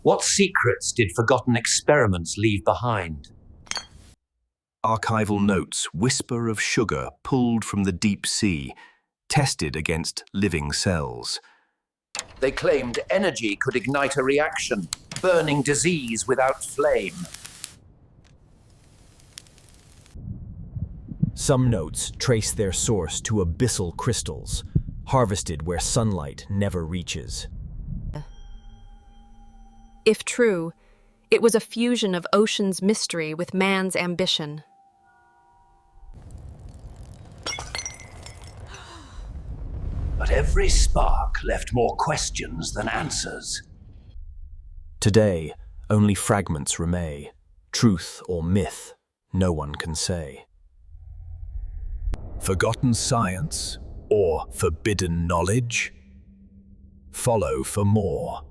What secrets did forgotten experiments leave behind? Archival notes whisper of sugar pulled from the deep sea, tested against living cells. They claimed energy could ignite a reaction, burning disease without flame. Some notes trace their source to abyssal crystals, harvested where sunlight never reaches. If true, it was a fusion of ocean's mystery with man's ambition. But every spark left more questions than answers. Today, only fragments remain. Truth or myth, no one can say. Forgotten science or forbidden knowledge? Follow for more.